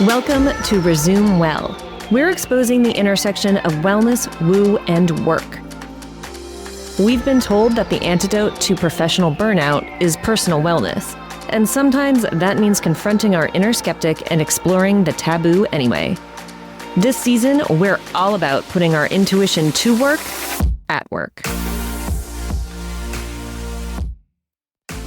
Welcome to Resume Well. We're exposing the intersection of wellness, woo, and work. We've been told that the antidote to professional burnout is personal wellness, and sometimes that means confronting our inner skeptic and exploring the taboo anyway. This season, we're all about putting our intuition to work at work.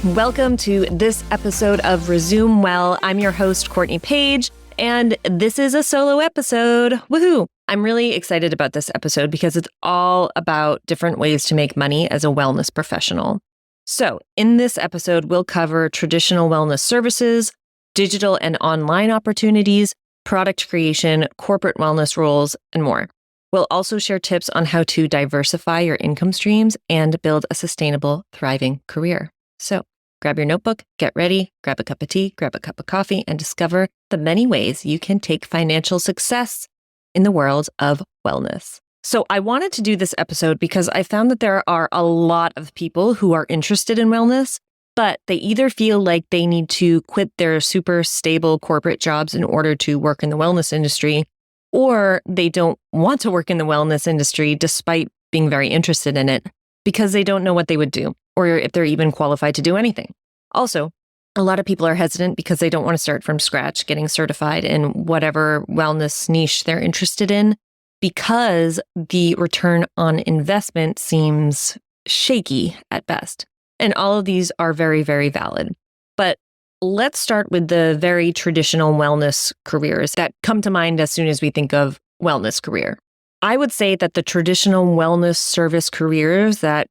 Welcome to this episode of Resume Well. I'm your host, Courtney Page, and this is a solo episode. Woohoo! I'm really excited about this episode because it's all about different ways to make money as a wellness professional. So, in this episode, we'll cover traditional wellness services, digital and online opportunities, product creation, corporate wellness roles, and more. We'll also share tips on how to diversify your income streams and build a sustainable, thriving career. So, grab your notebook, get ready, grab a cup of tea, grab a cup of coffee, and discover the many ways you can take financial success in the world of wellness. So I wanted to do this episode because I found that there are a lot of people who are interested in wellness, but they either feel like they need to quit their super stable corporate jobs in order to work in the wellness industry, or they don't want to work in the wellness industry despite being very interested in it because they don't know what they would do, or if they're even qualified to do anything. Also, a lot of people are hesitant because they don't want to start from scratch getting certified in whatever wellness niche they're interested in because the return on investment seems shaky at best. And all of these are very, very valid. But let's start with the very traditional wellness careers that come to mind as soon as we think of wellness career. I would say that the traditional wellness service careers that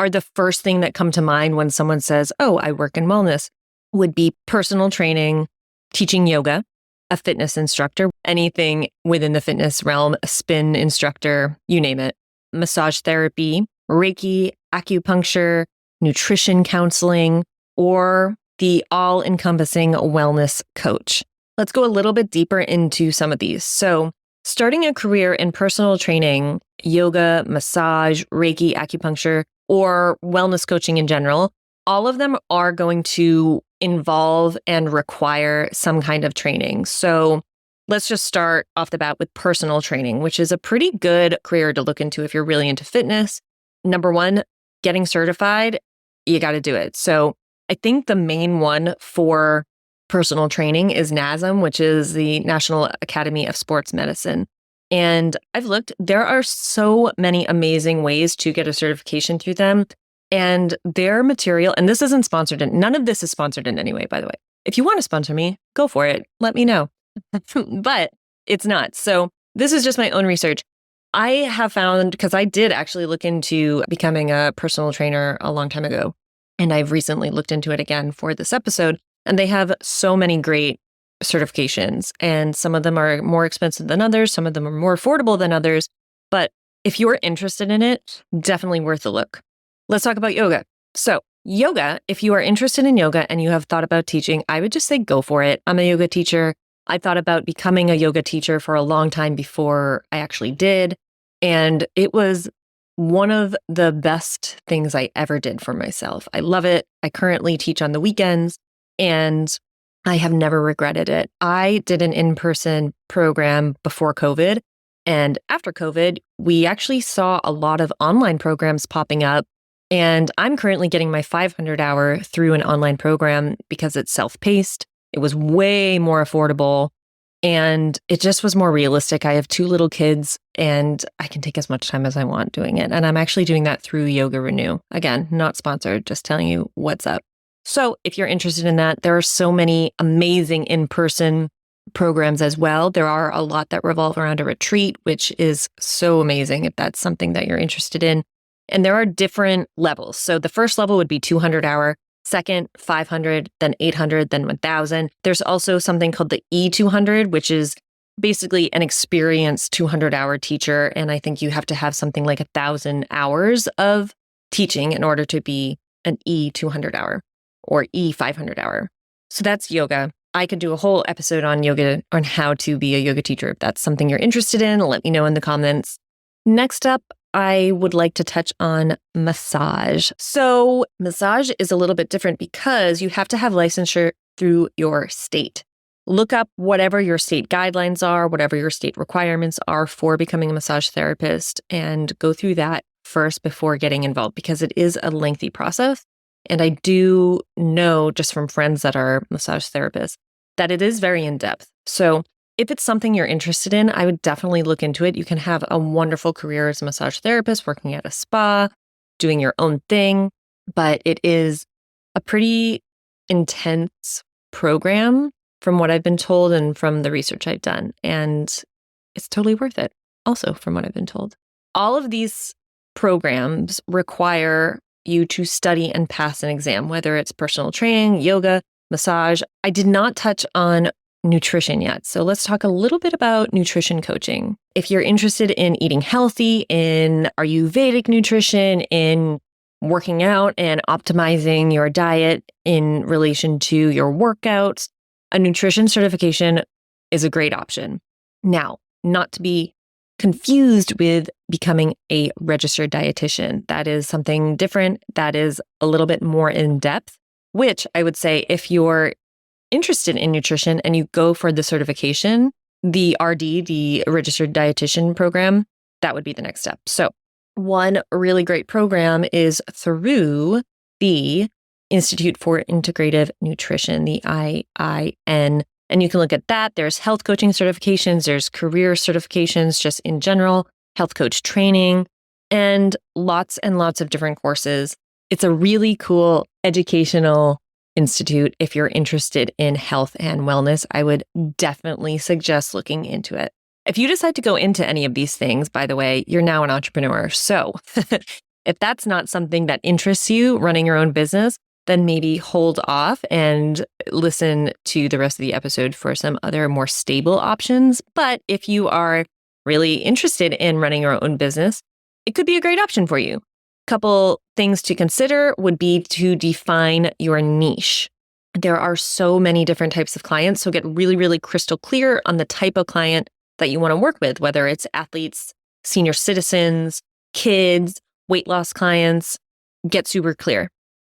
are the first thing that come to mind when someone says, oh, I work in wellness, would be personal training, teaching yoga, a fitness instructor, anything within the fitness realm, a spin instructor, you name it, massage therapy, Reiki, acupuncture, nutrition counseling, or the all-encompassing wellness coach. Let's go a little bit deeper into some of these. So, starting a career in personal training, yoga, massage, Reiki, acupuncture, or wellness coaching in general, all of them are going to involve and require some kind of training. So let's just start off the bat with personal training, which is a pretty good career to look into if you're really into fitness. Number one, getting certified, you got to do it. So I think the main one for personal training is NASM, which is the National Academy of Sports Medicine. And I've looked, there are so many amazing ways to get a certification through them. And their material, and this isn't sponsored, none of this is sponsored in any way, by the way. If you want to sponsor me, go for it. Let me know. But it's not. So this is just my own research. I have found, because I did actually look into becoming a personal trainer a long time ago, and I've recently looked into it again for this episode, and they have so many great certifications, and some of them are more expensive than others, some of them are more affordable than others, but if you're interested in it, definitely worth a look. Let's talk about yoga. So yoga, if you are interested in yoga and you have thought about teaching, I would just say go for it. I'm a yoga teacher. I thought about becoming a yoga teacher for a long time before I actually did, and it was one of the best things I ever did for myself. I love it. I currently teach on the weekends, and I have never regretted it. I did an in-person program before COVID, and after COVID, we actually saw a lot of online programs popping up, and I'm currently getting my 500 hour through an online program because it's self-paced. It was way more affordable, and it just was more realistic. I have 2 little kids, and I can take as much time as I want doing it. And I'm actually doing that through Yoga Renew. Again, not sponsored, just telling you what's up. So if you're interested in that, there are so many amazing in-person programs as well. There are a lot that revolve around a retreat, which is so amazing if that's something that you're interested in. And there are different levels. So the first level would be 200 hour, second 500, then 800, then 1000. There's also something called the E200, which is basically an experienced 200 hour teacher. And I think you have to have something like 1,000 hours of teaching in order to be an E200 hour or E500 hour. So that's yoga. I could do a whole episode on yoga, on how to be a yoga teacher. If that's something you're interested in, let me know in the comments. Next up, I would like to touch on massage. So massage is a little bit different because you have to have licensure through your state. look up whatever your state guidelines are, whatever your state requirements are for becoming a massage therapist, and go through that first before getting involved, because it is a lengthy process. And I do know just from friends that are massage therapists that it is very in-depth. So if it's something you're interested in, I would definitely look into it. You can have a wonderful career as a massage therapist, working at a spa, doing your own thing, but it is a pretty intense program from what I've been told and from the research I've done. And it's totally worth it, also, from what I've been told. All of these programs require you to study and pass an exam, whether it's personal training, yoga, massage. I did not touch on nutrition yet. So let's talk a little bit about nutrition coaching. If you're interested in eating healthy, in Ayurvedic nutrition, in working out and optimizing your diet in relation to your workouts, a nutrition certification is a great option. Now, not to be confused with becoming a registered dietitian. That is something different. That is a little bit more in depth, which I would say if you're interested in nutrition and you go for the certification, the RD, the registered dietitian program, that would be the next step. So one really great program is through the Institute for Integrative Nutrition, the IIN. And you can look at that. There's health coaching certifications, there's career certifications just in general, health coach training, and lots of different courses. It's a really cool educational institute. If you're interested in health and wellness, I would definitely suggest looking into it. If you decide to go into any of these things, by the way, you're now an entrepreneur. So if that's not something that interests you, running your own business, then maybe hold off and listen to the rest of the episode for some other more stable options. But if you are really interested in running your own business, it could be a great option for you. Couple things to consider would be to define your niche. There are so many different types of clients, so get really crystal clear on the type of client that you want to work with, whether it's athletes, senior citizens, kids, weight loss clients. Get super clear.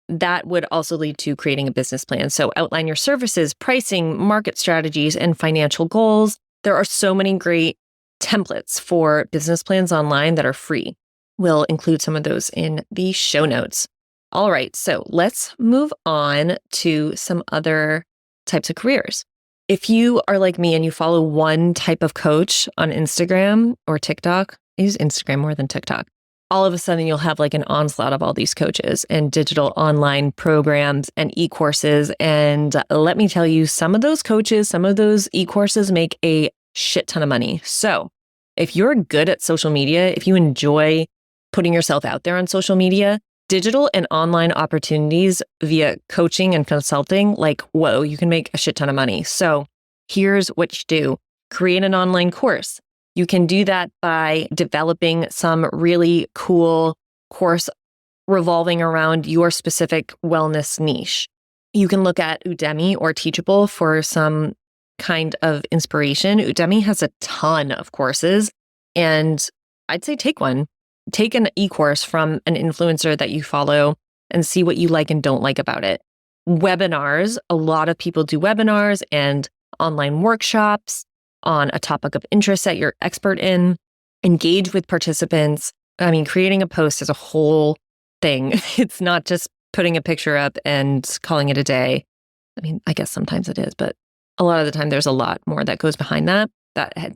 That would also lead to creating a business plan. So outline your services, pricing, market strategies, and financial goals. There are so many great templates for business plans online that are free. We'll include some of those in the show notes. All right, so let's move on to some other types of careers. If you are like me and you follow one type of coach on Instagram or TikTok, I use Instagram more than TikTok, all of a sudden you'll have like an onslaught of all these coaches and digital online programs and e-courses. And let me tell you, some of those coaches, some of those e-courses make a shit ton of money. So if you're good at social media, if you enjoy putting yourself out there on social media, digital and online opportunities via coaching and consulting, like, whoa, you can make a shit ton of money. So here's what you do. Create an online course. You can do that by developing some really cool course revolving around your specific wellness niche. You can look at Udemy or Teachable for some kind of inspiration. Udemy has a ton of courses, and I'd say take one. Take an e-course from an influencer that you follow and see what you like and don't like about it. Webinars, a lot of people do webinars and online workshops on a topic of interest that you're expert in. Engage with participants. I mean, creating a post is a whole thing. It's not just putting a picture up and calling it a day. I mean, I guess sometimes it is, but a lot of the time there's a lot more that goes behind that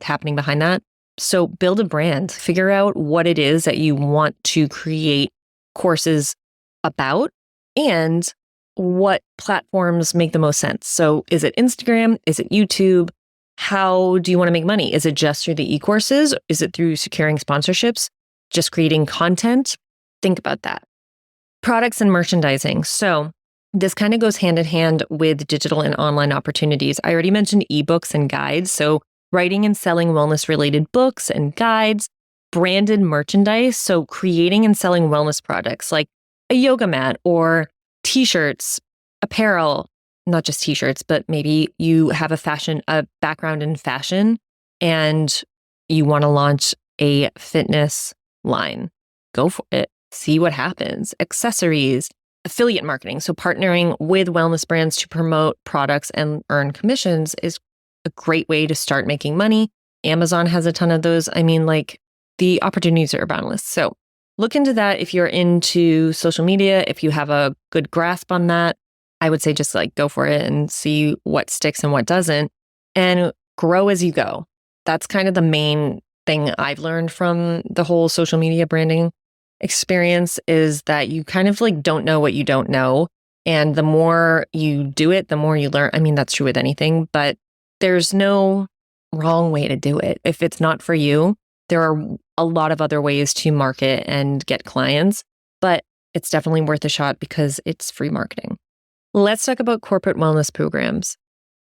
happening behind that. So build a brand, figure out what it is that you want to create courses about and what platforms make the most sense. So is it Instagram? Is it YouTube? How do you want to make money? Is it just through the e-courses? Is it through securing sponsorships? Just creating content? Think about that. Products and merchandising. So this kind of goes hand in hand with digital and online opportunities. I already mentioned ebooks and guides. So writing and selling wellness-related books and guides, branded merchandise, so creating and selling wellness products like a yoga mat or t-shirts, apparel, not just t-shirts, but maybe you have a background in fashion and you want to launch a fitness line. Go for it. See what happens. Accessories, affiliate marketing. So partnering with wellness brands to promote products and earn commissions is a great way to start making money. Amazon has a ton of those. I mean, like the opportunities are boundless. So look into that if you're into social media, if you have a good grasp on that. I would say just like go for it and see what sticks and what doesn't, and grow as you go. That's kind of the main thing I've learned from the whole social media branding experience, is that you kind of like don't know what you don't know. And the more you do it, the more you learn. I mean, that's true with anything, but there's no wrong way to do it. If it's not for you, there are a lot of other ways to market and get clients, but it's definitely worth a shot because it's free marketing. Let's talk about corporate wellness programs.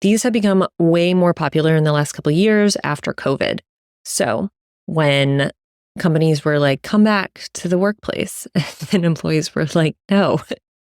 These have become way more popular in the last couple of years after COVID. So when companies were like, come back to the workplace, and employees were like, no,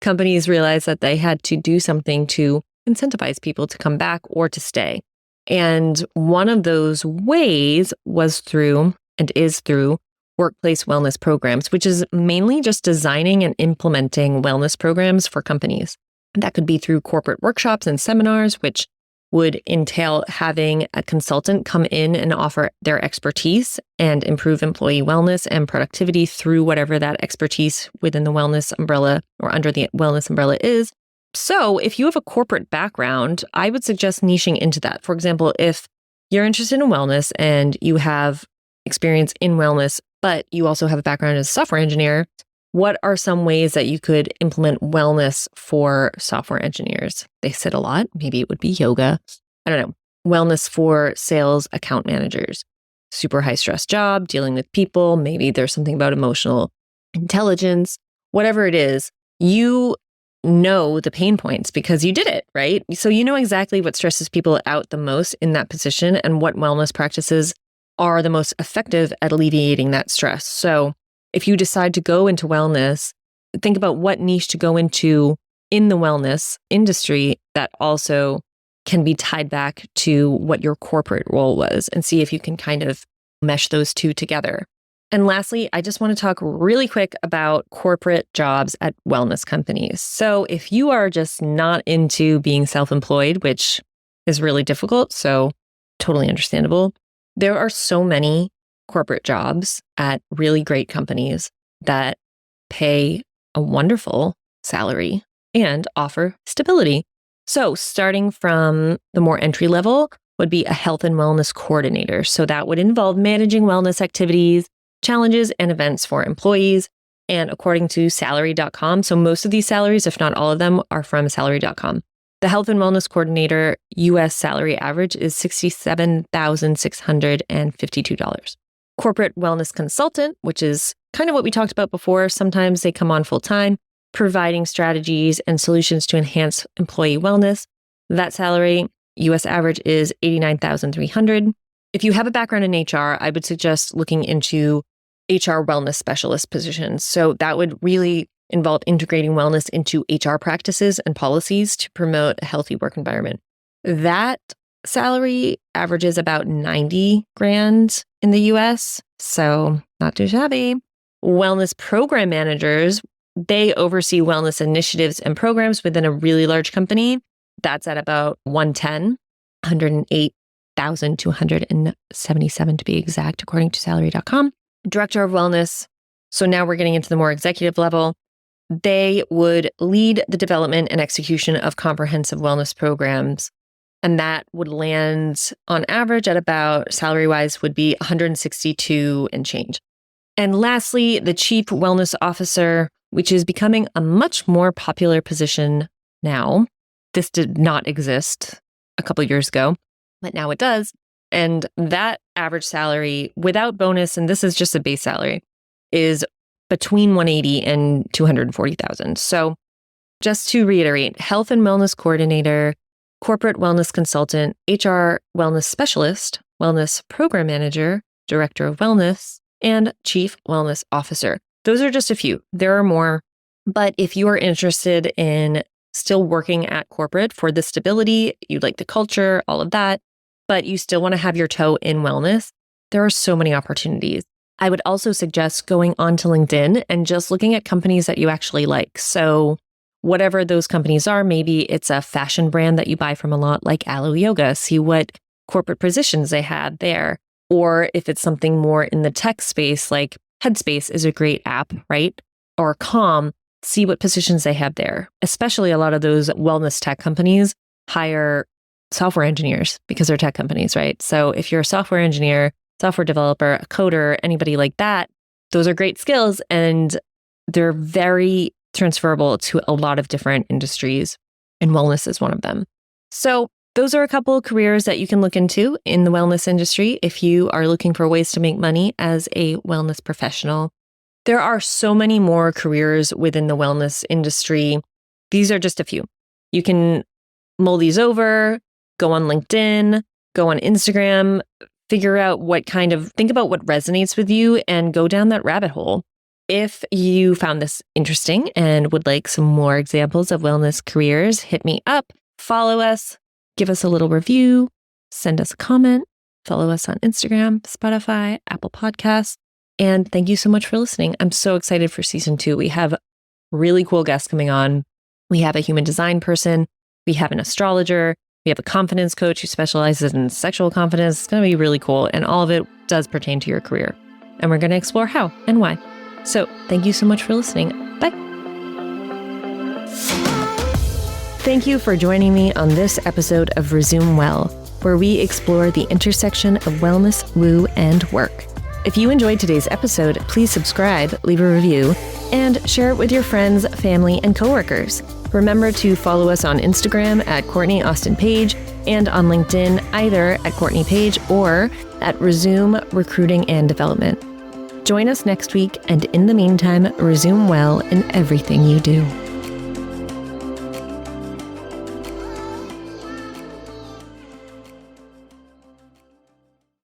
companies realized that they had to do something to incentivize people to come back or to stay. And one of those ways was through and is through workplace wellness programs, which is mainly just designing and implementing wellness programs for companies. That could be through corporate workshops and seminars, which would entail having a consultant come in and offer their expertise and improve employee wellness and productivity through whatever that expertise within the wellness umbrella or under the wellness umbrella is. So if you have a corporate background, I would suggest niching into that. For example, if you're interested in wellness and you have experience in wellness, but you also have a background as a software engineer, what are some ways that you could implement wellness for software engineers? They sit a lot. Maybe it would be yoga. I don't know. Wellness for sales account managers. Super high stress job, dealing with people. Maybe there's something about emotional intelligence. Whatever it is, you know the pain points because you did it, right? So you know exactly what stresses people out the most in that position and what wellness practices are the most effective at alleviating that stress. So if you decide to go into wellness, think about what niche to go into in the wellness industry that also can be tied back to what your corporate role was, and see if you can kind of mesh those two together. And lastly, I just want to talk really quick about corporate jobs at wellness companies. So if you are just not into being self-employed, which is really difficult, so totally understandable, there are so many corporate jobs at really great companies that pay a wonderful salary and offer stability. So starting from the more entry level would be a health and wellness coordinator. So that would involve managing wellness activities, challenges, and events for employees. And according to salary.com, so most of these salaries, if not all of them, are from salary.com. The health and wellness coordinator US salary average is $67,652. Corporate wellness consultant, which is kind of what we talked about before. Sometimes they come on full time, providing strategies and solutions to enhance employee wellness. That salary, US average, is $89,300. If you have a background in HR, I would suggest looking into HR wellness specialist positions. So that would really involve integrating wellness into HR practices and policies to promote a healthy work environment. That salary averages about 90 grand in the US, so not too shabby. Wellness program managers, they oversee wellness initiatives and programs within a really large company. That's at about 108,277 to be exact, according to salary.com. Director of wellness. So now we're getting into the more executive level. They would lead the development and execution of comprehensive wellness programs. And that would land on average at about, salary-wise, would be 162 and change. And lastly, the chief wellness officer, which is becoming a much more popular position now. This did not exist a couple of years ago, but now it does. And that average salary without bonus, and this is just a base salary, is between 180 and 240,000. So just to reiterate, health and wellness coordinator, corporate wellness consultant, HR wellness specialist, wellness program manager, director of wellness, and chief wellness officer. Those are just a few. There are more. But if you are interested in still working at corporate for the stability, you like the culture, all of that, but you still want to have your toe in wellness, there are so many opportunities. I would also suggest going onto LinkedIn and just looking at companies that you actually like. So whatever those companies are, maybe it's a fashion brand that you buy from a lot like Alo Yoga, see what corporate positions they had there. Or if it's something more in the tech space, like Headspace is a great app, right? Or Calm, see what positions they have there. Especially a lot of those wellness tech companies hire software engineers because they're tech companies, right? So if you're a software engineer, software developer, a coder, anybody like that, those are great skills and they're very transferable to a lot of different industries, and wellness is one of them. So those are a couple of careers that you can look into in the wellness industry if you are looking for ways to make money as a wellness professional. There are so many more careers within the wellness industry. These are just a few. You can mull these over, go on LinkedIn, go on Instagram, figure out think about what resonates with you and go down that rabbit hole. If you found this interesting and would like some more examples of wellness careers, hit me up, follow us, give us a little review, send us a comment, follow us on Instagram, Spotify, Apple Podcasts. And thank you so much for listening. I'm so excited for season 2. We have really cool guests coming on. We have a human design person. We have an astrologer. We have a confidence coach who specializes in sexual confidence. It's going to be really cool. And all of it does pertain to your career. And we're going to explore how and why. So thank you so much for listening. Bye. Thank you for joining me on this episode of Resume Well, where we explore the intersection of wellness, woo, and work. If you enjoyed today's episode, please subscribe, leave a review, and share it with your friends, family, and coworkers. Remember to follow us on Instagram at Courtney Austin Page and on LinkedIn either at Courtney Page or at Resume Recruiting and Development. Join us next week, and in the meantime, resume well in everything you do.